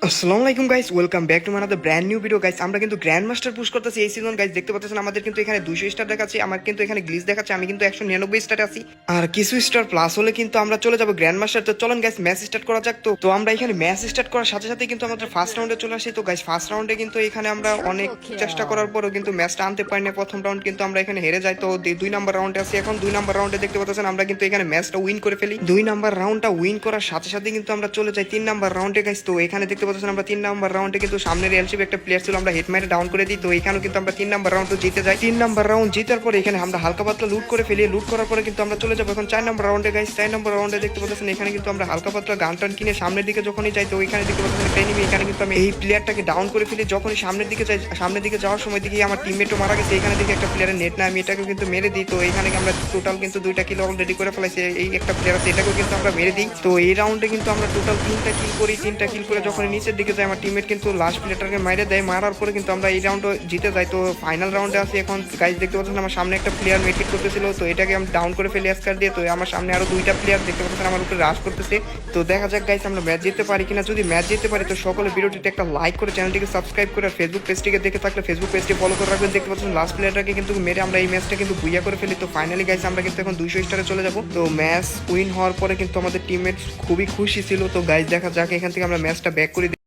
আসসালামু আলাইকুম guys, welcome back to মানাদার ব্র্যান্ড নিউ ভিডিও গাইস। আমরা কিন্তু গ্র্যান্ড মাস্টার পুশ করতেছি এই সিজন গাইস। দেখতে পাচ্ছেন আমাদের কিন্তু এখানে 200 স্টার দেখাচ্ছে, আমার কিন্তু এখানে গ্লিচ দেখাচ্ছে, আমি কিন্তু 199 স্টারে আছি। আর কিছু স্টার প্লাস হলে কিন্তু আমরা চলে যাবো গ্র্যান্ড মাস্টার। তো চলুন গাইস ম্যাচ স্টার্ট করা যাক। তো আমরা এখানে ম্যাচ স্টার্ট করার সাথে সাথে কিন্তু আমাদের ফার্স্ট রাউন্ডে চলে আসি। তো গাইস ফার্স্ট রাউন্ডে কিন্তু এখানে আমরা অনেক চেষ্টা করার পরও কিন্তু ম্যাচটা আনতে পারিনি। প্রথম রাউন্ড কিন্তু আমরা এখানে হেরে যাই। তো 2 নাম্বার রাউন্ডে আছি এখন। 2 নাম্বার রাউন্ডে দেখতে পাচ্ছেন আমরা কিন্তু এখানে ম্যাচটা উইন করে ফেলি। 2 নাম্বার রাউন্ডটা উইন করার সাথে সাথে কিন্তু আমরা চলে যাই 3 নাম্বার রাউন্ডে গাইস। তো এখানে দেখতে পাচ্ছেন আমরা 3 নাম্বার রাউন্ডে কিন্তু সামনের এলসিবি একটা প্লেয়ার ছিল, আমরা হেড মেরে ডাউন করে দিই। তো এখানেও কিন্তু আমরা 3 নাম্বার রাউন্ড জিতে যাই। 3 নাম্বার রাউন্ড জিতার পরে এখানে আমরা হালকা পাতলা লুট করে ফেলি। লুট করার পরে কিন্তু আমরা চলে যাবো এখন 4 নাম্বার রাউন্ডে গাইস। 4 নাম্বার রাউন্ডে দেখতে পাচ্ছেন এখানে কিন্তু আমরা হালকা পাতলা গান টান কিনে সামনের দিকে যখনই যাই, তো এখানে দেখতে পাচ্ছেন একটা এনিমি। এখানে কিন্তু আমি এই প্লেয়ারটাকে ডাউন করে ফেলি। যখনই সামনের দিকে যাই, সামনের দিকে যাওয়ার সময় দেখি আমার টিমমেটও মারা গেছে। এখানে দেখি একটা প্লেয়ারের নেট না, আমি এটাকে কিন্তু মেরে দিই। তো এখানে আমরা টোটাল কিন্তু 2টা কিল অলরেডি করে ফেলাইছি। এই একটা প্লেয়ার আছে, এটাকেও কিন্তু আমরা মেরে দিই। তো এই রাউন্ডে কিন্তু আমরা টোটাল 3টা কিল করি। 3টা কিল করে যখন নিচের দিকে যাই, আমার টিমমেট কিন্তু লাস্ট প্লেয়ারটাকে মেরে দেয়। মারার পরে কিন্তু আমরা এই রাউন্ডে জিতে যাই। তো ফাইনাল রাউন্ডে আছি এখন গাইস। দেখতে পাচ্ছেন আমার সামনে একটা প্লেয়ার মেট্রিক করতেছিল, তো এটাকে আমি ডাউন করে ফেলি এসকার দিয়ে। তো আমার সামনে আরো 2টা প্লেয়ার দেখতে পাচ্ছেন আমার উপরে রাশ করতেছে। তো দেখা যাক গাইস আমরা ম্যাচ জিততে পারি কিনা। যদি ম্যাচ জিততে পারি তো সকলে ভিডিওটিতে একটা লাইক করে চ্যানেলটিকে সাবস্ক্রাইব করে, আর ফেসবুক পেজটিকে দেখে থাকলে ফেসবুক পেজটি ফলো করে রাখবেন। দেখতে পাচ্ছেন লাস্ট প্লেয়ারটাকে কিন্তু মেরে আমরা এই ম্যাচটা কিন্তু বুইয়া করে ফেলি। তো ফাইনালি গাইস আমরা কিন্তু এখন 200 স্টারে চলে যাব। তো ম্যাচ উইন হওয়ার পরে কিন্তু আমাদের টিমমেট খুবই খুশি ছিল। তো গাইস দেখা যাক এখান থেকে আমরা ম্যাচটা ব্যাক করে